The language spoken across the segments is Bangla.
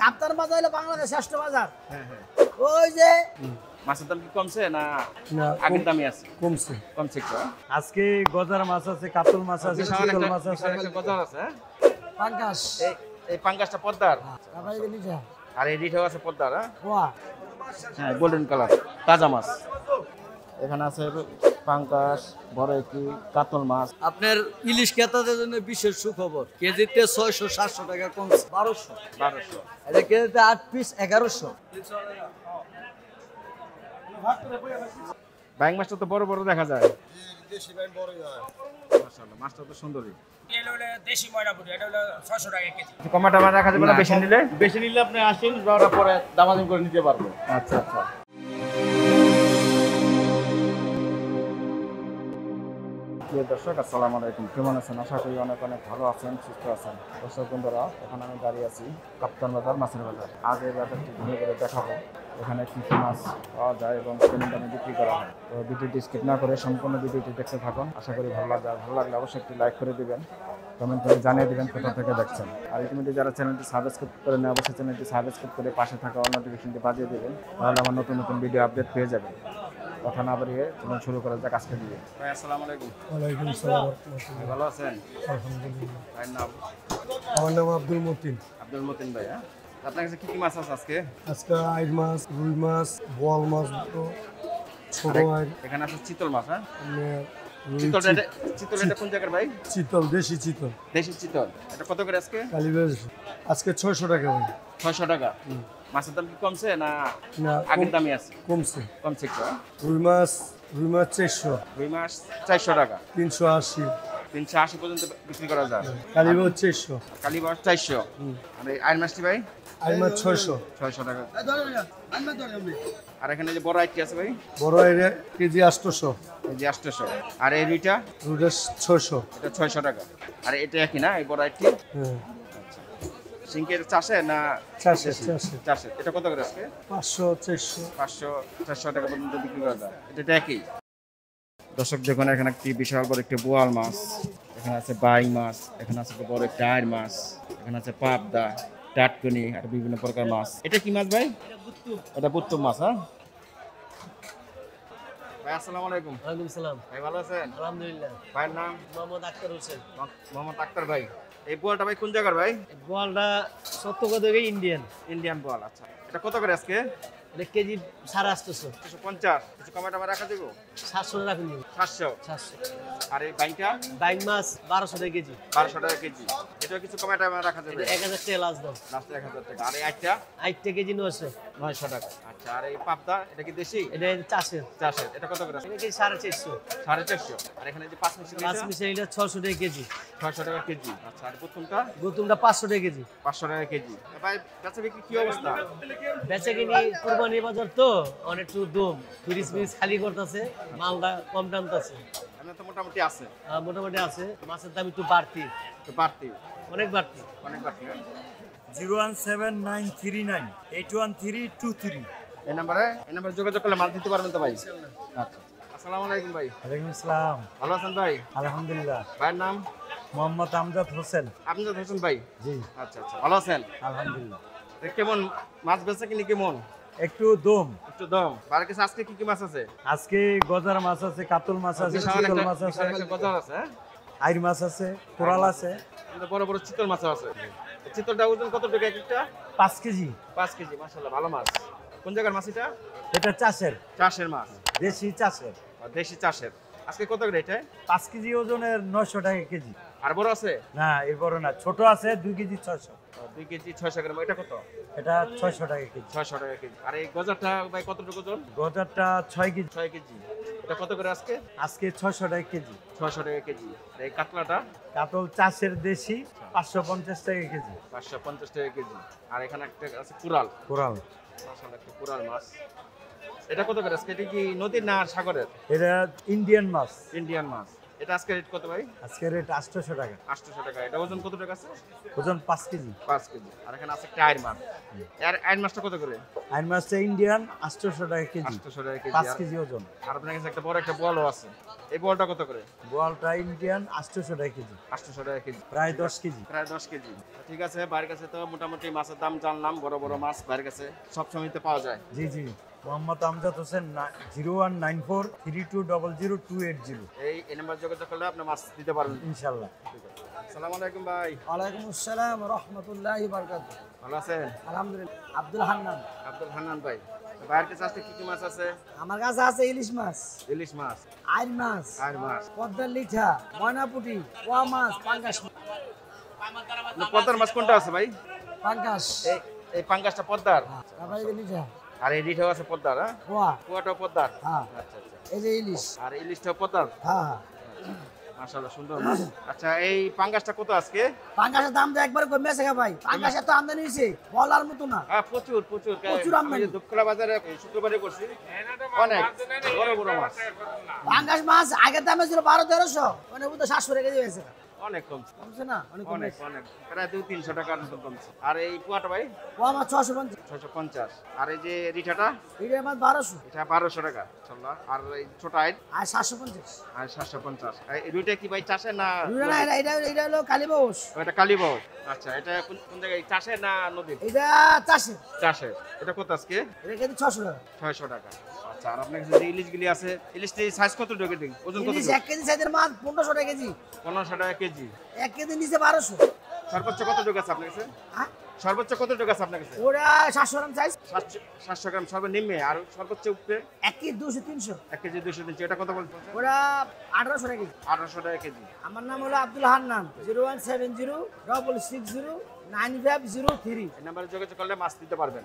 কাপ্তান বাজার হলো বাংলাদেশের শ্রেষ্ঠ বাজার। ওই যে মাছের দাম কি কমছে না আগের দামই আছে? কমছে। কমছে একটু। আজকে গজার মাছ আছে, কাতল মাছ আছে, চিতল মাছ আছে। একটা গজার আছে। পাঙ্গাস। এই পাঙ্গাসটা পদ্মার। তারপরে এই যে নিচে আর এই রিঠাও আছে পদ্মার। কোয়া। হ্যাঁ, গোল্ডেন কালার তাজা মাছ। এখানে আছে পাঙ্গাস, বড়কি, কাতল মাছ। আপনার ইলিশ ক্রেতাদের জন্য বিশেষ সুখবর, কেজিতে 600-700 টাকা কমছে, 1200। এটা কেজিতে 8 পিস 1100। বাইং মাছটা তো বড় বড় দেখা যায়। দেশি বাইং বড়ই হয়। মাশাআল্লাহ, মাছটা তো সুন্দরই। এটা হলো দেশি ময়নাপুরি, এটা হলো 600 টাকা কেজি। কমাটা রাখা যাবে না? বেশি নিলে আপনি আসেন, ওরা পরে দামাদামি করে নিতে পারবো। আচ্ছা আচ্ছা। প্রিয় দর্শক, আসসালামু আলাইকুম। কেমন আছেন? আশা করি অনেক অনেক ভালো আছেন, সুস্থ আছেন। দর্শক বন্ধুরা, এখন আমি দাঁড়িয়ে আছি কাপ্তান বাজার, মাছের বাজার। আজ এই বাজারটি ঘুরে ঘুরে দেখাবো এখানে কী কী মাছ পাওয়া যায় এবং কেমন দামে বিক্রি করা হয়। তো ভিডিওটি স্কিপ না করে সম্পূর্ণ ভিডিওটি দেখতে থাকুন। আশা করি ভালো লাগবে। আর ভালো লাগলে অবশ্যই একটি লাইক করে দিবেন, কমেন্ট করে জানিয়ে দেবেন কোথা থেকে দেখছেন। আর ইতিমধ্যে যারা চ্যানেলটি সাবস্ক্রাইব করে নেয়, অবশ্যই চ্যানেলটি সাবস্ক্রাইব করে পাশে থাকা নোটিফিকেশনটি বাজিয়ে দেবেন, তাহলে আমার নতুন নতুন ভিডিও আপডেট পেয়ে যাবেন। কথা না বাড়িয়ে চলুন শুরু করা যাক আজকে দিয়ে। ভাই আসসালামু আলাইকুম। ওয়ালাইকুম আসসালাম। ভাই ভালো আছেন? আলহামদুলিল্লাহ। ভাইয়ের নাম? আমার নাম আব্দুল মতিন। আব্দুল মতিন ভাই। হ্যাঁ, আপনার কাছে কি কি মাছ আছে আজকে? আজকে আইড় মাছ, রুই মাছ, বোয়াল মাছ, ছোট আইড়, এখানে আছে চিতল মাছ। হ্যাঁ, রুই, চিতল এটা কোন জায়গার ভাই? চিতল, দেশি চিতল, দেশি চিতল। এটা কত করে আজকে? কালীবাস আজকে 600 টাকা ভাই। 600 টাকা। মাছের দাম কি কমছে না না, আগের দামই আছে? কমছে। কমছে একটু। রুই মাছ 400, রুই মাছ 400 টাকা, 380, 380 পর্যন্ত বিক্রি করা যায়। কালীবাস 400, কালীবাস 400। আর এই আইন মাছটি ভাই? আইড় মাছ 600, 600 টাকা। আর এখানে যে বড় আইটি আছে ভাই? বড় আইড় কেজি 800, এই যে 800। আর এই রুইটা? রুইটা 600। এটা 600 টাকা। আর এটা একই না, এই বড় আইটি? হ্যাঁ, সিঙ্কের চাষে না 400, চাষে? এটা কত করে আজকে? 500, 400। 500-400 টাকা পর্যন্ত বিক্রি করা যায়। এটা একই। দর্শক দেখুন, এখানে একটি বিশাল বড় একটি বোয়াল মাছ, এখানে আছে বাইং মাছ, এখানে আছে বড় একটা আইড় মাছ, এখানে আছে পাবদা, টাটকুনি আর বিভিন্ন প্রকার মাছ। এটা কি মাছ ভাই? এটা বুত্তুম মাছ। হ্যাঁ ভাই, আসসালামু আলাইকুম। ওয়ালাইকুম সালাম। ভাই ভালো আছেন? আলহামদুলিল্লাহ। ভাইয়ের নাম? মোহাম্মদ আক্তার হোসেন। মোহাম্মদ আক্তার ভাই। এই বোয়ালটা ভাই কোন জায়গার ভাই? বোয়ালটা সত্যকথা ইন্ডিয়ান। ইন্ডিয়ান বোয়াল। আচ্ছা, এটা কত করে আজকে? এটা কেজি 850। 150। কিছু কমাটা রাখা দেবো? 700 রাখুন। 700। 700। আর এই বাইংটা? বাইং মাছ 1200 টাকা কেজি। 1200 টাকা কেজি। এটা কিছু কমাটা রাখা যাবে? 1000 টাকা লাস্ট দাম। লাস্টে 1000 টাকা। আর এই আইটা? 8 টাকা কেজি 900। 900 টাকা। আচ্ছা, আর এই পাবদা এটা কি দেশি? এটা চাষের। চাষের। এটা কত করে? এটা কেজি 450। 450। আর এখানে যে পাঁচ মিশালি? পাঁচ মিশালি এটা 600 টাকা কেজি। 600 টাকা কেজি। আচ্ছা, আর প্রথমটা? গুতুমটা 500 টাকা কেজি। 500 টাকা কেজি। ভাই বেচা বিক্রি কি অবস্থা? বেচা কিনি কুরবানি বাজার তো অনেক দম, ফ্রিজ খালি করতেছে, মালটা কম টানতেছে। এমনি তো মোটামুটি আছে। মোটামুটি আছে। মাছের দাম একটু বাড়তি। তো বাড়তি? অনেক বাড়তি। অনেক বাড়তি। 01793981323। এই নাম্বারে যোগাযোগ করলে মাল দিতে পারবেন তো ভাই? আচ্ছা। আসসালামু আলাইকুম ভাই। ওয়ালাইকুম আসসালাম। ভালো আছেন ভাই? আলহামদুলিল্লাহ। ভাইয়ের নাম? মোহাম্মদ আমজাদ হোসেন। আমজাদ হোসেন ভাই। জি, আচ্ছা আচ্ছা, ভালো আছেন? আলহামদুলিল্লাহ। কেমন মাছ বেচা কিনি কেমন? একটু দম। একটু দাম। বাড়ির কাছে আজকে কি কি মাছ আছে? আজকে গজার মাছ আছে, কাতল মাছ আছে, চিতল মাছ আছে, গজার আছে। হ্যাঁ, আইড় মাছ আছে, কোরাল আছে। কিন্তু বড় বড় চিতল মাছ আছে। চিতলটা ওজন কত টাকা একটা? 5 কেজি। 5 কেজি। মাশাআল্লাহ, ভালো মাছ। কোন জায়গার মাছ এটা? এটা চাষের, চাষের মাছ। দেশি চাষের। আর দেশি চাষের। আজকে কত করে এটা? 5 কেজি ওজনের 900 টাকা কেজি। আর বড় আছে? না, এই বড় না, ছোট আছে 2 কেজি 600। 2 কেজি 600 গ্রাম। এটা কত? এটা 600 টাকা কেজি। 600 টাকা কেজি। আর এই গজারটা ভাই কতটুকু ওজন? গজারটা 6 কেজি। 6 কেজি। এটা কত করে আজকে? আজকে 600 টাকা কেজি। 600 টাকা কেজি। আর এই কাতলাটা? কাতল চাষের দেশি 550 টাকা কেজি। 550 টাকা কেজি। আর এখানে একটা আছে কুরাল। কোরাল। মাশাআল্লাহ, একটা কুরাল মাছ। এটা কত করে আজকে? এটা কি নদীর না সাগরের? এটা ইন্ডিয়ান মাছ। ইন্ডিয়ান মাছ। এটা আজকে রেট কত ভাই? আজকে রেট 800 টাকা। 800 টাকা। এটা ওজন কত টাকা আছে? ওজন 5 কেজি। 5 কেজি। আর এখানে আছে একটা আইড় মাছ। আর আইন মাছটা কত করে? আইন মাছটা ইন্ডিয়ান 800 টাকা কেজি, 800 টাকা কেজি। 5 কেজি ওজন। আর আপনার কাছে একটা বড় একটা বলও আছে, এই বলটা কত করে? বোয়ালটা ইন্ডিয়ান 800 টাকা কেজি, 800 টাকা কেজি, প্রায় 10 কেজি। প্রায় 10 কেজি। ঠিক আছে, বাইরের কাছে তো মোটামুটি মাছের দাম জানলাম, বড় বড় মাছ বাইরের কাছে সব সময়তে পাওয়া যায়। জি জি। মোহাম্মদ আমজাদ হোসেন 019432000280 এই নাম্বার যোগাযোগ করলে আপনি মাছ দিতে পারবেন ইনশাআল্লাহ। আসসালামু আলাইকুম ভাই, ওয়ালাইকুম আসসালাম রহমতুল্লাহি বারাকাতুহু। ভালো আছেন? আলহামদুলিল্লাহ। আব্দুল হান্নান। আব্দুল হান্নান ভাই, বাইরের কাছে আসতে কি কি মাছ আছে? আমার কাছে আছে ইলিশ মাছ, ইলিশ মাছ, আইর মাছ, আর মাছ। পদ্মার লিঠা, ময়নাপুটি, পোয়া মাছ, পাঙ্গাস মাছ। পদ্মার মাছ কোনটা আছে ভাই? পাঙ্গাস। এই এই পাঙ্গাসটা পদ্মার, তারপরে এই যে লিঠা, আর এই রিঠাও আছে পদ্মার। হ্যাঁ, পোয়া। কুয়াটাও পদ্মার। হ্যাঁ। আচ্ছা আচ্ছা। এই যে ইলিশ। আর ইলিশটাও পদ্মার। হ্যাঁ হ্যাঁ। মাশাআল্লাহ, সুন্দর মাছ। আচ্ছা, এই পাঙ্গাসটা কত আজকে? পাঙ্গাসের দাম তো একবার কমে গেছে ভাই। পাঙ্গাসের তো আমদানি হয়েছে বলার মতো না। হ্যাঁ, প্রচুর প্রচুর। প্রচুর আমদানি। আমি দুপকলা বাজারে এই শুক্রবারে করছি, অনেক বড় বড় মাছ, পাঙ্গাস মাছ আগের দামে ছিল 1200-1300, মানে ও তো 700 টাকা দিয়ে গেছে। অনেক কমছে, কমছে না? অনেক অনেক কমছে। অনেক, প্রায় 200-300 টাকার মতো কমছে। আর এই কুয়াটা ভাই পোয়া মাছ 650, 650। আর এই যে রিঠাটা, এটা মাছ 1200, এটা 1200 টাকা ইনশাআল্লাহ। আর এই ছোট আইট আর 750। আর 750। এই রুইটা কি ভাই চাষে না? রুইনা না, এটা হলো কালীবাউস। এটা কালীবাউস। আচ্ছা, এটা কোন কোন জায়গায়, চাষে না নদীর? এটা চাষে। চাষে। এটা কত আজকে? এটা কিন্তু 600 টাকা। 600 টাকা। আচ্ছা, আর আপনার কাছে যে ইলিশগুলি আছে, ইলিশটি সাইজ কত টাকা দিন, ওজন কত? ইলিশ 1 কেজি সাইজের মাছ 1500 টাকা কেজি। 1500 টাকা কেজি। 1 কেজি নিচে 1200। সর্বোচ্চ কত টাকা আছে আপনার কাছে? হ্যাঁ? সর্বোচ্চ কত টাকা আছে আপনার কাছে? ওরা 700 গ্রাম সাইজ। 700 গ্রাম সর্বনিম্নে, আর সর্বোচ্চ উপরে 1 কেজি 200 300। 1 কেজি 200 দিচ্ছি। এটা কত বলছেন? ওরা 1800 টাকা কেজি। 1800 টাকা কেজি। আমার নাম হলো আব্দুল হান্নান। 0170-660-9503। এই নাম্বারে যোগাযোগ করলে মাছ দিতে পারবেন।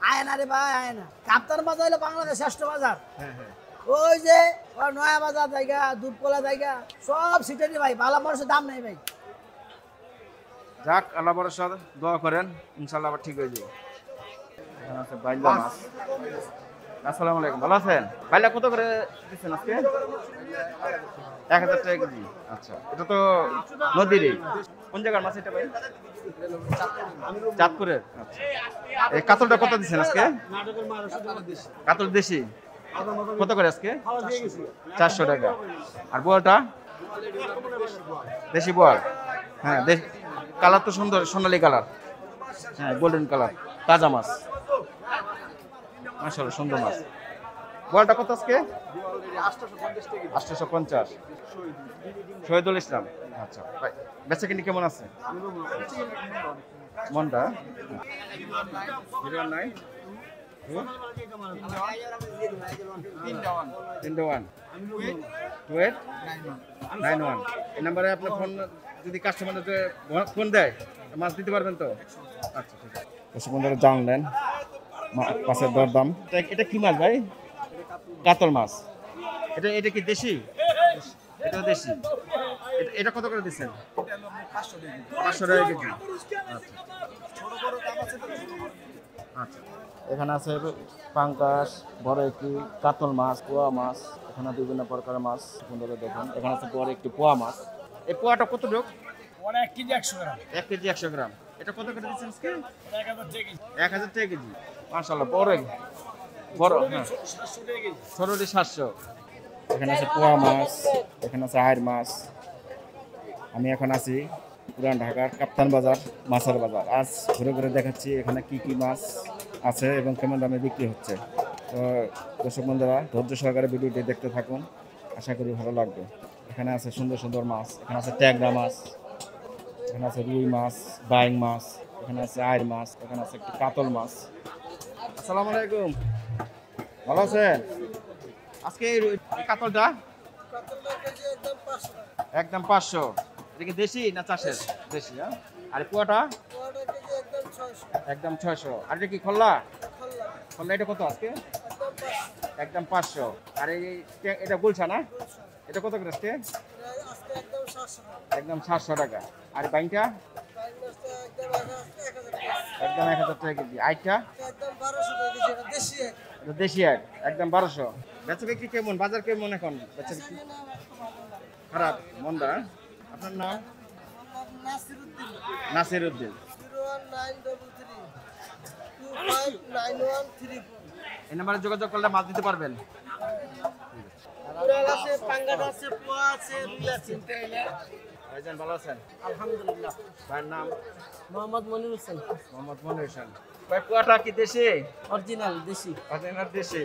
আয় না রে ভাই, আয় না। কাপ্তান বাজার হলো বাংলাদেশ শ্রেষ্ঠ বাজার। হ্যাঁ হ্যাঁ। ওই যে ওর নয়া বাজার জায়গা, দুধকলা জায়গা, সব সিটারি ভাই। ভালো মানুষের দাম নেই ভাই। যাক, আল্লাহ ভরসা, দোয়া করেন, ইনশাআল্লাহ আবার ঠিক হয়ে যাবে। এখানে আছে বাইলা মাছ। আসসালামু আলাইকুম, ভালো আছেন? বাইলা কত করে দিচ্ছেন আজকে? 1000 টাকা কেজি। আচ্ছা, এটা তো নদীরই। কোন জায়গার মাছ এটা ভাই? চাঁদপুরের। আচ্ছা, এই কাতলটা কত দিচ্ছেন আজকে? কাতল দেশি কত করে আজকে? 400 টাকা। আর বোয়ালটা? দেশি বোয়াল। হ্যাঁ, কালার তো সুন্দর, সোনালী কালার। হ্যাঁ, গোল্ডেন কালার, তাজা মাছ। মাশাআল্লাহ, সুন্দর মাছ। বোয়ালটা কত আজকে? 850। শহীদুল ইসলাম। আচ্ছা ভাই, বেচা কিনি কেমন আছে? মনটা 019 3-1 এই নাম্বারে আপনার ফোন, যদি কাস্টমার ফোন দেয় মাছ দিতে পারবেন তো? আচ্ছা, ঠিক আছে। দর্শক বন্ধুরা জানলেন মাছের দরদাম। এটা কি মাছ ভাই? কাতল মাছ। এটা কি দেশি? এটাও দেশি। এটা কত করে দিচ্ছেন? 500 টাকা কেজি। আচ্ছা, এখানে আছে পাঙ্গাস, বড় একটি কাতল মাছ, পোয়া মাছ। এখানে বিভিন্ন প্রকারের মাছ সুন্দর দেখুন। এখানে আছে বড় একটি পোয়া মাছ। এই পোয়াটা কত লোক? ওরা 1 কেজি 100 গ্রাম। 1 কেজি 100 গ্রাম। এটা কত করে দিচ্ছেন আজকে? 1000 টাকা কেজি। 1000 টাকা কেজি। মাশাআল্লাহ, বড় বড়। হ্যাঁ, 700 টাকা কেজি। ছোটটি 700। এখানে আছে পোয়া মাছ, এখানে আছে আইর মাছ। আমি এখন আছি পুরান ঢাকার কাপ্তান বাজার, মাছের বাজার। আজ ঘুরে ঘুরে দেখাচ্ছি এখানে কি কি মাছ আছে এবং কেমন দামে বিক্রি হচ্ছে। তো দর্শক বন্ধুরা ধৈর্য সহকারে ভিডিওটি দেখতে থাকুন, আশা করি ভালো লাগবে। এখানে আছে সুন্দর সুন্দর মাছ। এখানে আছে ট্যাংরা মাছ, এখানে আছে রুই মাছ, বাইং মাছ, এখানে আছে আইর মাছ, এখানে আছে একটি কাতল মাছ। আসসালামু আলাইকুম, ভালো আছেন? আজকে এই কাতলটা একদম 500। এটা কি দেশি না চাষের? দেশি। হ্যাঁ। আর পোয়াটা একদম 600। আর এটা কি খোল্লা? খোল্লা। এটা কত আজকে? একদম 500। আর এটা গুলছা না? এটা কত করে আজকে? একদম 700 টাকা। আর বাইংটা? একদম 1000 টাকা কেজি। আইটা? এটা দেশি এক, একদম 1200। বেচা বিক্রি কেমন? বাজার কেমন এখন? বেচা বিক্রি খারাপ, মন্দা। আপনার নাম? নাসির উদ্দিন। এই নাম্বারে যোগাযোগ করলে মাছ দিতে পারবেন। ভাইজান ভালো আছেন? আলহামদুলিল্লাহ। ভাইয়ের নাম? মোহাম্মদ মনির হোসেন। মোহাম্মদ মনির হোসেন। ভাই কুয়াটা কি দেশি? অরিজিনাল দেশি। অরিজিনাল দেশি।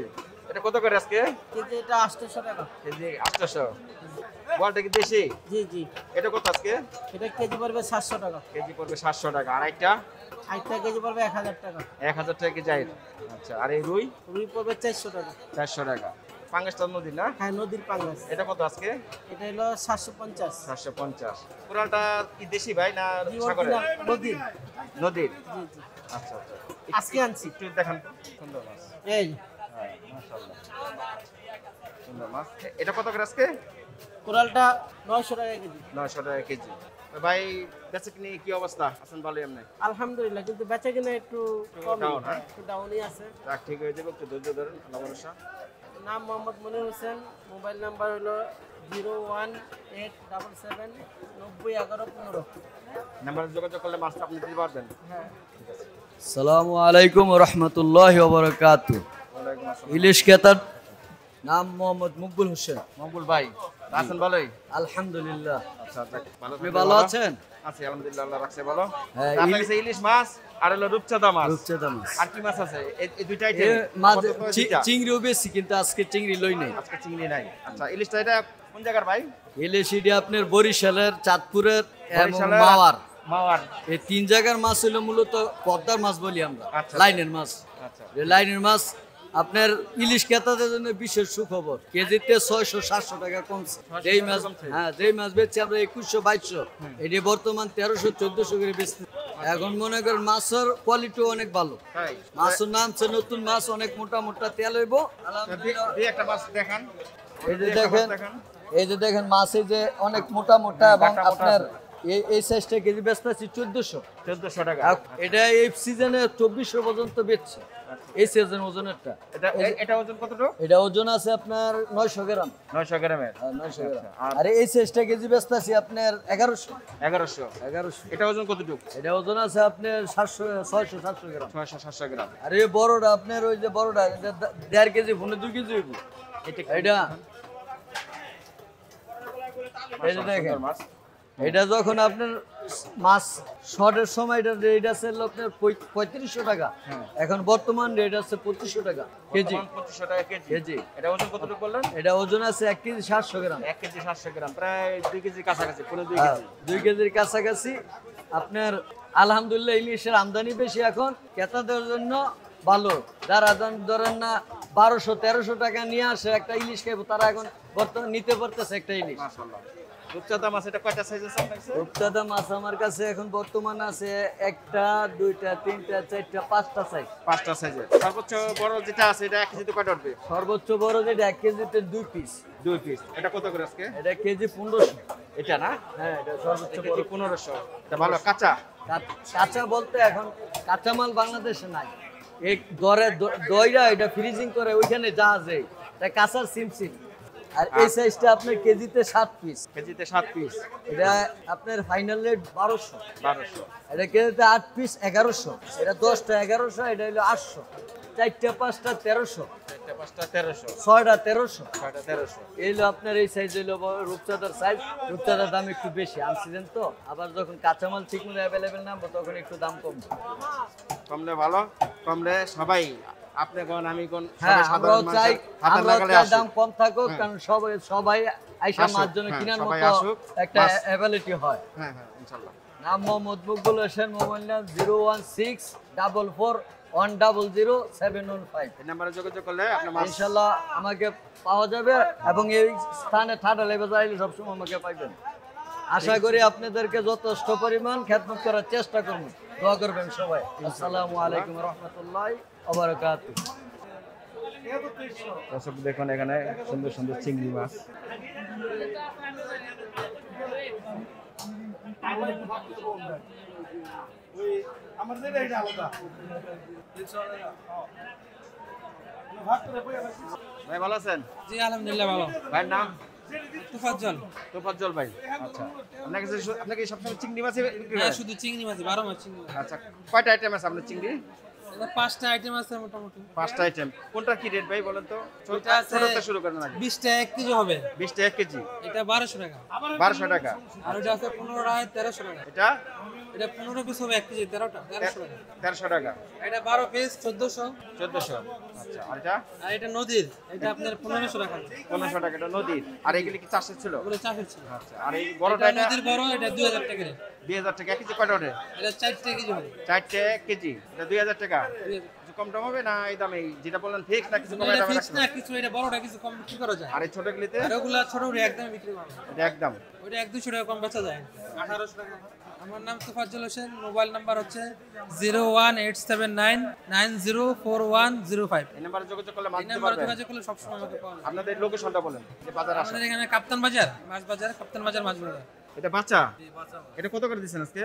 এটা কত করে আজকে? কেজি এটা 800 টাকা। কেজি 800। বলটা কি দেশি? জি জি। এটা কত আজকে? এটা কেজি পড়বে 700 টাকা। কেজি পড়বে 700 টাকা। আর একটা? আরেকটা কেজি পড়বে 1000 টাকা। 1000 টাকা কেজি। আচ্ছা, আর এই রুই? রুই পড়বে 400 টাকা। 400 টাকা। পাঙ্গাসটা নদী না? হ্যাঁ, নদীর পাঙ্গাস। এটা কত আজকে? এটা হলো 750। 750। কোরালটা কি দেশি ভাই না জি, সাগরের? original নদীর। নদীর। জি জি। আচ্ছা আচ্ছা। আজকে আনছি। একটু দেখান তো। সুন্দর মাছ। এই হ্যাঁ, মাশাআল্লাহ। সুন্দর মাছ। এটা কত করে আজকে? কোরালটা 900 টাকা কেজি। 900 টাকা কেজি। তো ভাই বেচাকিনি কি অবস্থা? আছেন ভালো এমনি? আলহামদুলিল্লাহ, কিন্তু বেচা কিনা একটু কম, down, হ্যাঁ? একটু ডাউনই আছে। রাখ ঠিক হয়ে যাবে, একটু ধৈর্য ধরেন, আল্লাহ ভরসা। নাম মোহাম্মদ মনির হোসেন, মোবাইল নাম্বার হলো 01877901115। নাম্বারে যোগাযোগ করলে মাছটা আপনি দিতে পারবেন। হ্যাঁ। আসসালামু আলাইকুম রহমতুল্লাহ ওবরাকাতু। ওয়ালাইকুম আসসালাম। ইলিশ ক্রেতার নাম মোহাম্মদ মকবুল হোসেন। মকবুল ভাই আছেন ভালোই? আলহামদুলিল্লাহ। আচ্ছা যাক, ভালো আপনি থাকবেন, ভালো আছেন? আছি আলহামদুলিল্লাহ, আল্লাহ রাখছে ভালো। হ্যাঁ, আপনার কাছে ইলিশ মাছ আর হলো রূপচাঁদা মাছ। রূপচাঁদা মাছ। আর কি মাছ আছে? এই দুইটা এ আইটেম। মাছ চিংড়িও বেশি, কিন্তু আজকে চিংড়ি লই নেই। আজকে চিংড়ি নাই। আচ্ছা, ইলিশটা এটা কোন জায়গার ভাই? ইলিশ এটি আপনার বরিশালের, চাঁদপুরের এবং বরিশালের মাওয়ার। মাওয়ার। এই 3 জায়গার মাছ হলো মূলত পদ্মার মাছ বলি আমরা, আচ্ছা। লাইনের মাছ। আচ্ছা। এই লাইনের মাছ আপনার ইলিশ ক্রেতাদের জন্য বিশেষ সুখবর, কেজিতে 600-700 টাকা কমছে। যেই মাছ, কমছে। হ্যাঁ, যেই মাছ বেচছি আমরা 2100-2200, এটি বর্তমান 1300-1400 করে বেচছি। এখন মনে করেন মাছের কোয়ালিটি অনেক ভালো। তাই মাছের নামছে নতুন মাছ, অনেক মোটা মোটা তেল হইব। দুই একটা মাছ দেখান। এই যে দুই একটা মাছ দেখেন, দেখান। এই যে দেখেন মাছ, এই যে অনেক মোটা মোটা, এবং মোটা মোটা আপনার আছে। এই সাইজটা কেজি বেচতেছি 1400। 1400 টাকা। এটা এই সিজনে 2400 পর্যন্ত বেচছে, এই সিজন ওজনেরটা। এটা ওজন কতটুকু? এটা ওজন আছে আপনার 900 গ্রাম। 900 গ্রামের। 900 গ্রাম। আর- আর এই সাইজটা কেজি বেচতেছি আপনার 1100। 1100। এটা ওজন কতটুকু? এটা ওজন আছে আপনার 600-700 গ্রাম। 600-700 গ্রাম। আর এই বড়টা আপনার, ওই যে বড়টা, এটা 1.5 কেজি, 2 কেজি হইব। এটা এই যে দেখেন, সুন্দর মাছ। এটা যখন আপনার মাছ শর্টের সময় এটা রেট আছে হলো আপনার 3500 টাকা, এখন বর্তমান রেট আছে 2500 টাকা কেজি। বর্তমান 2500 টাকা কেজি। কেজি। এটা ওজন কতটুকু বললেন? এটা ওজন আছে 1 কেজি 700 গ্রাম। 1 কেজি 700 গ্রাম, প্রায় 2 কেজি কাছাকাছি, পুরো 2 হ্যাঁ, কেজি। 2 কেজির কাছাকাছি। আপনার আলহামদুলিল্লাহ ইলিশের আমদানি বেশি এখন, ক্রেতাদের জন্য ভালো। যারা ধরেন না 1200-1300 টাকা নিয়ে আসে একটা ইলিশ খাইবো, তারা এখন বর্তমানে নিতে পারতেছে একটা ইলিশ। মাশাআল্লাহ। রূপচাঁদা মাছ এটা কয়টা সাইজ আছে আপনার কাছে? রূপচাঁদা মাছ আমার কাছে এখন বর্তমানে আছে 1টা, 2টা, 3টা, 4টা, 5টা সাইজ। 5টা সাইজের। সর্বোচ্চ বড় যেটা আছে এটা 1 কেজিতে কয়টা উঠবে? সর্বোচ্চ বড় যেটা 1 কেজিতে 2 পিস। 2 পিস। এটা কত করে আজকে? এটা কেজি 1500। এটা না? হ্যাঁ, এটা সর্বোচ্চ এটা বড়। কেজি 1500। এটা ভালো কাঁচা। কাঁচা বলতে এখন কাঁচামাল বাংলাদেশে নাই। এই দইরা এটা ফ্রিজিং করে ওইখানে জাহাজে, এটা কাঁচার সিমসিম। আর এই সাইজটা আপনার কেজিতে 7 পিস। কেজিতে 7 পিস। এটা আপনার ফাইনাল রেট 1200। 1200। এটা কেজিতে 8 পিস 1100। এটা 10টা 1100, এটা হলো 800। 4টা 5টা 1300। 4টা 5টা 1300। 6টা 1300। 6টা 1300। এই হলো আপনার এই সাইজ, হইলো রূপচাঁদার সাইজ। রূপচাঁদার দাম একটু বেশি, আনসিজন তো, আবার যখন কাঁচামাল ঠিক মতো অ্যাভেলেবেল না তখন একটু দাম কমবে। কমলে ভালো, কমলে সবাই, আপনি কোন আমি কোন হ্যাঁ, সবাই আমরাও সাধারণ চাই, মানুষের হাতের আমরাও নাগালে চাই আসুক। দাম কম থাকুক, হ্যাঁ। কারণ সবাই আইসা আসুক, মাছ জন্য হ্যাঁ, কিনার সবাই মতো আসুক, একটা মাছ। অ্যাবিলিটি হয়। হ্যাঁ হ্যাঁ, ইনশাআল্লাহ। নাম মোহাম্মদ মকবুল হোসেন, মোবাইল নাম 01644100715। এই নম্বরে যোগাযোগ করলে আপনি মাছ ইনশাল্লাহ আমাকে পাওয়া যাবে, এবং এই স্থানে ঠাডা লেগে যাইলে সবসময় আমাকে পাইবেন। আশা করি আপনাদেরকে যথেষ্ট পরিমাণ খেদমত করার চেষ্টা করব। দোয়া করবেন সবাই। আসসালামু আলাইকুম রহমতুল্লাহি ওয়া বারাকাতুহু। দর্শক দেখুন এখানে সুন্দর সুন্দর চিংড়ি মাছ। ভাই ভালো আছেন? জি আলহামদুলিল্লাহ ভালো। ভাইয়ের নাম? তুফাজ্জল। তোফাজ্জল ভাই। আচ্ছা, আপনার কি সবসময় চিংড়ি মাছই বিক্রি হ্যাঁ, হয়? শুধু চিংড়ি মাছ, 12 মাছ চিংড়ি মাছ। আচ্ছা, কয়টা আইটেম আছে আপনার চিংড়ি? এটা 5টা আইটেম আছে মোটামুটি। 5টা আইটেম। কোনটা কি রেট ভাই বলেন তো? এটা আছে ছোটটা শুরু করেন আগে। 20 টাকা 1 কেজি হবে। 20 টাকা 1 কেজি। এটা 1200 টাকা। 1200 টাকা। আর এটা আছে 15 টাকা 1300 টাকা। এটা এটা 15 পিস হবে 1 কেজি 1300 টাকা। 1300 টাকা। এটা 12 পিস 1400। 1400। আচ্ছা আর এটা আর এটা নদীর, এটা আপনার 1500 টাকা। 1500 টাকা। এটা নদীর। আর এগুলি কি চাষের ছিল? ওগুলো চাষের ছিল। আচ্ছা আর এই বড়টা এটা নদীর বড়, এটা 2000 টাকা রে। 2000 টাকা। 1 কেজি কয়টা ওঠে? এটা 4 টাকা কেজি হবে। 4টে কেজি। এটা 2000 টাকা। কিছু কম টম হবে না এই দামে? যেটা বললেন ফিক্স না কিছু কমায় এটা দামে ফিক্স রাখবেন? না, কিছু এটা বড়টা কিছু কম বিক্রি করা যায়। আর এই ছোটগুলিতে? আর ওগুলা ছোট ওটা একদম বিক্রি করা যায়। এটা একদম। ওটা 1-200 টাকা কম বেচা যায়। 1800 টাকা। আমার নাম তোফাজ্জল হোসেন, মোবাইল নাম্বার হচ্ছে 01879904105। এই নাম্বারে যোগাযোগ করলে মাছ এই দিতে নাম্বারে পারবেন? যোগাযোগ করলে সবসময় আমাকে পাওয়া যায়। আপনাদের লোকেশনটা বলেন যে বাজার আসে। আমাদের এখানে কাপ্তান বাজার, মাছ বাজার, কাপ্তান বাজার মাছ বাজার। এটা বাচ্চা? এটা কত করে দিচ্ছেন আজকে?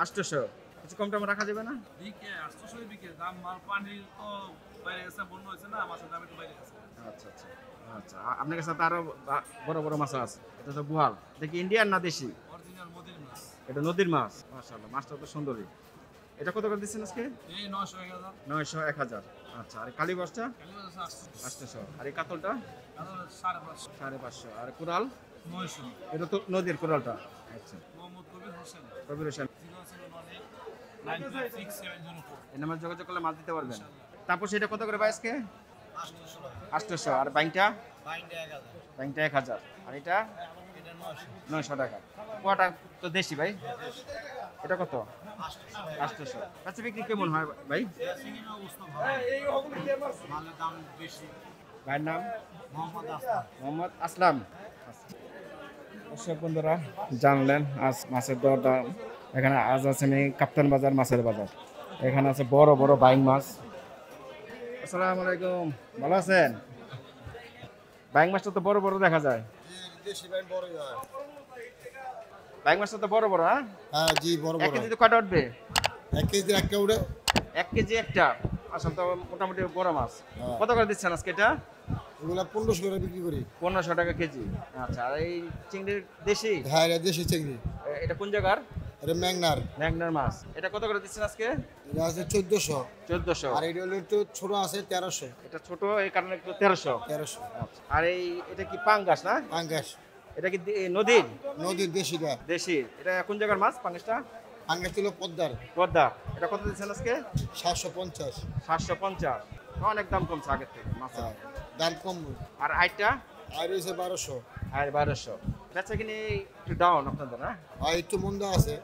800। কিছু কম টম রাখা যাবে না? আচ্ছা আচ্ছা আচ্ছা। আপনার কাছে তো আরো বড় বড় মাছ আছে। এটা তো বোয়াল। দেখি ইন্ডিয়ান না দেশি? এটা নদীর মাছ। মাশাআল্লাহ, মাছটা তো সুন্দরী। এটা কত করে দিচ্ছেন আজকে? 900 1000। আচ্ছা আর এই কালী মাছটা? 800। আর এই কাতলটা? 550। আর কোরাল? 900। এটা তো নদীর কোরালটা। আচ্ছা কবির হোসেন। 096704। এই নাম্বার যোগাযোগ করলে মাছ দিতে পারবেন। তারপর সেটা কত করে ভাই আজকে? 800। আর বাইংটা? বাইংটা 1000। আর এটা? 900 টাকা। পোয়াটা তো দেশি ভাই। এটা কত? 800। আচ্ছা বিক্রি কেমন হয় ভাই? ভাইয়ের নাম? মোহাম্মদ আসলাম। দর্শক বন্ধুরা জানলেন আজ মাছের দর দাম। এখানে আজ আছে আমি কাপ্তান বাজার মাছের বাজার। এখানে আছে বড় বড় বাইং মাছ। আসসালামু আলাইকুম, ভালো আছেন? বাইং মাছটা তো বড় বড় দেখা যায়। বাইং মাছটা তো বড় বড়। হ্যাঁ হ্যাঁ জি, বড় 1 কেজি তো কয়টা উঠবে? 1 কেজি একটা উঠে। 1 কেজি একটা। আসলে তো মোটামুটি বড় মাছ। কত করে দিচ্ছেন আজকে এটা? এগুলা 1500 করে বিক্রি করি। 1500 টাকা কেজি। আচ্ছা আর এই চিংড়ির দেশি? হ্যাঁ, এটা দেশি চিংড়ি। এটা কোন জায়গার? এটা ম্যাগনার। ম্যাগনার মাছ। এটা কত করে দিচ্ছেন আজকে? এটা আছে 1400। 1400। আর এটা হলো একটু ছোট আছে 1300। এটা ছোট এই কারণে একটু 1300। 1300। আচ্ছা আর এই এটা কি পাঙ্গাস না? পাঙ্গাস এটা কি নদীর? নদীর দেশিটা। দেশি। এটা কোন জায়গার মাছ পাঙ্গাসটা? পাঙ্গাস ছিল পদ্মার। পদ্মা। এটা কত দিচ্ছেন আজকে? 750। 750। অনেক দাম কমছে আগের থেকে মাছের। দাম কম। আর আইটা? আর হয়েছে 1200। আর 1200। বেচা কিনি একটু ডাউন আপনাদের না? আর একটু মন্দা আছে।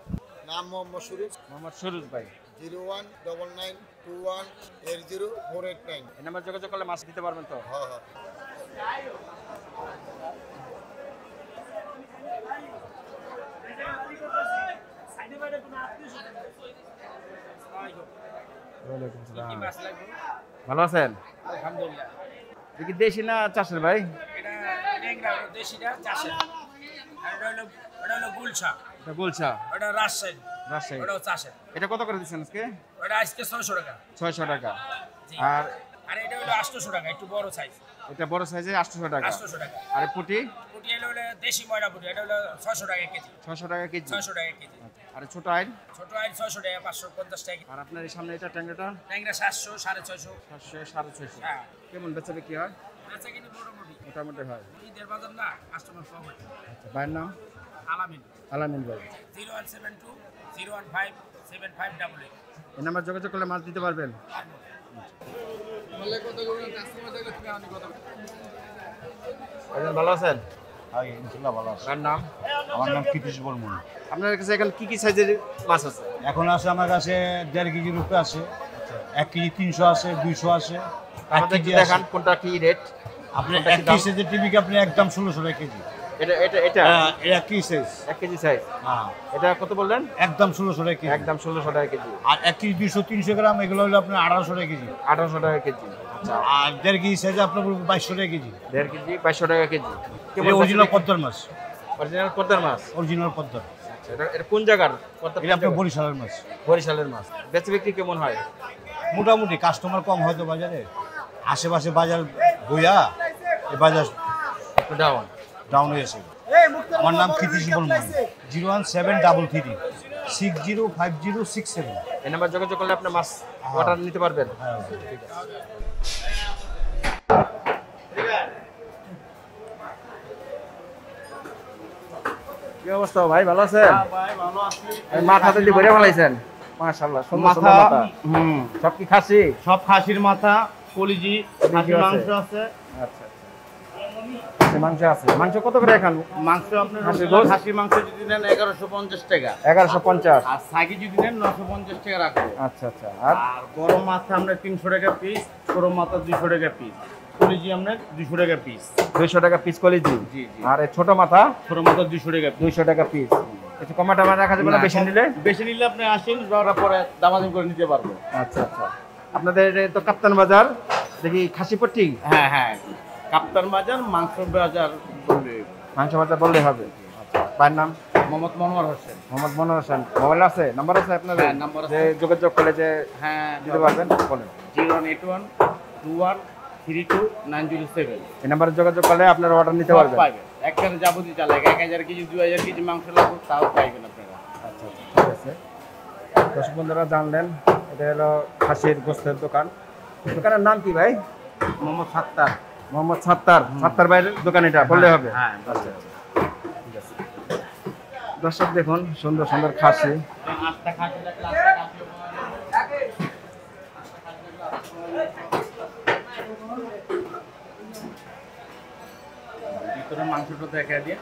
নাম মোহাম্মদ সুরুজ। মোহাম্মদ সুরুজ ভাই। 01992180489। এই নাম্বার যোগাযোগ করলে মাছ দিতে পারবেন তো? হ্যাঁ হ্যাঁ। ভালো আছেন? আলহামদুলিল্লাহ। দেখি দেশি না চাষের ভাই? এটা ট্যাংরা হলো দেশিটা চাষের। আর এটা হলো গুলশা। এটা বলছা এটা রাজশাহী। রাজশাহী। ওটাও চাষের। এটা কত করে দিচ্ছেন আজকে? ওটা আজকে 600 টাকা। 600 টাকা। জি। আর আর এটা হলো 800 টাকা, একটু বড় সাইজ। এটা বড় সাইজে 800 টাকা। 800 টাকা। আর পুটি? পুটি হলো দেশি ময়লা পুটি, এটা হলো 600 টাকা কেজি। 600 টাকা কেজি। 600 টাকা কেজি। আর ছোট আইন? ছোট আইন 600 টাকা, 550 টাকা। আর আপনার এই সামনে এটা ট্যাংরাটা? ট্যাংরা 700, 650। 700 650। হ্যাঁ। কেমন বেচা বিক্রি হয়? বেচা কিনে মোটামুটি। মোটামুটি হয়। ঈদের বাজার না, কাস্টমার কম হয়। আচ্ছা ভাইয়ের নাম? আলামিন। আলামিন ভাই। 0172 015 7588। এই নাম্বার যোগাযোগ করলে মাছ দিতে পারবেন। ভালো আছেন? ইনশাল্লাহ ভালো আছে। আপনার নাম? আমার নাম কীর্তিশ বর্মন। আপনার কাছে এখন কি কি সাইজের মাছ আছে? এখন আছে আমার কাছে 1.5 কেজির উপরে আছে, 1 কেজি 300 আছে, 200 আছে, 1 আমাদের কেজি একটু দেখান আছে। কোনটা কি রেট? আপনি কোনটা 1 কি দাম? কেজি টিভিকে আপনি একদম 1600 টাকা কেজি। এটা এটা এটা হ্যাঁ, এটা কি সাইজ? 1 KG size. হ্যাঁ, এটা কত বললেন? একদম 1600 টাকা কেজি। একদম 1600 টাকা কেজি। আর 1 কেজি 200 300 গ্রাম এগুলো হলো আপনার 1800 টাকা কেজি। 1800 টাকা কেজি। আচ্ছা আর 1.5 কেজি সাইজ আপনার 2200 টাকা কেজি। 1.5 কেজি 2200 টাকা কেজি। এটা অরিজিনাল পদ্মার মাছ। অরিজিনাল পদ্মার মাছ। অরিজিনাল পদ্মার। আচ্ছা এটা কোন জায়গার? পদ্মা এটা আপনার বরিশালের মাছ। বরিশালের মাছ। বেচা বিক্রি কেমন হয়? মোটামুটি কাস্টমার কম হয়তো বাজারে, আশেপাশে বাজার বইয়া এই বাজার একটু ডাউন। ডাউন হয়েছে। আমার নাম কীর্তিশ বর্মন। 01733 605067। এই নাম্বার যোগাযোগ করলে আপনি মাছ অর্ডার নিতে পারবেন। হ্যাঁ। ঠিক আছে। কি অবস্থা ভাই, ভালো আছেন? ভাই ভালো আছি। এই মাথাতে দিয়ে ভরে ফেলাইছেন, মাশাআল্লাহ, সুন্দর সুন্দর মাথা। সব কি খাসি? সব খাসির মাথা, কলিজি, খাসির আছে। মাংস আছে। আচ্ছা আচ্ছা, মাংস আছে। মাংস কত করে এখন? মাংস আপনার খাসির গোশত? খাসির মাংস যদি নেন 1150 টাকা, 1150। আর সাগি যদি নেন 950 টাকা রাখবো। আচ্ছা আচ্ছা। আর আর গরম মাথা আমরা 300 টাকা পিস, গরম মাথা 200 টাকা পিস, কলিজি আমরা 200 টাকা পিস। 200 টাকা পিস কলিজি। জি জি। আর এই ছোট মাথা ছোট মাথা 200 টাকা পিস। 200 টাকা পিস। একটু কমাটা রাখা যাবে না বেশি নিলে? বেশি নিলে আপনি আসেন, যাওয়ার পরে দামাদামি করে নিতে পারবো। আচ্ছা আচ্ছা। আপনাদের এই তো কাপ্তান বাজার দেখি খাসিপট্টি, হ্যাঁ হ্যাঁ, কাপ্তান বাজার, মাংস বাজার বললে মাংস বাজার বললেই হবে। আচ্ছা, ভাইয়ের নাম? মোহাম্মদ মনোয়ার হোসেন। মোহাম্মদ মনোয়ার হোসেন। মোবাইল আছে, নাম্বার আছে আপনাদের? হ্যাঁ, নাম্বার আছে। যে যোগাযোগ করলে যে হ্যাঁ দিতে পারবেন, বলেন। 08121329007। এই নাম্বারে যোগাযোগ করলে আপনারা অর্ডার নিতে সব পারবেন। পাইবেন, একবারে যাবতীয় চাল, 1000 কেজি 2000 কেজি মাংস লাগবে, তাও পাইবেন আপনারা। আচ্ছা আচ্ছা, ঠিক আছে। দর্শক বন্ধুরা জানলেন, এটা হলো খাসির গোস্তের দোকান। দোকানের নাম কি ভাই? মোহাম্মদ সাত্তার। মোহাম্মদ সাত্তার। সাত্তার ভাইয়ের দোকান এটা বললে হবে? হ্যাঁ, আচ্ছা আচ্ছা, ঠিক আছে। দর্শক দেখুন, সুন্দর সুন্দর খাসি। আস্তা খাসি লাগলে আস্তা খাসিও পাওয়া যাবে। ভিতরে মাংসটা দেখা দিয়ে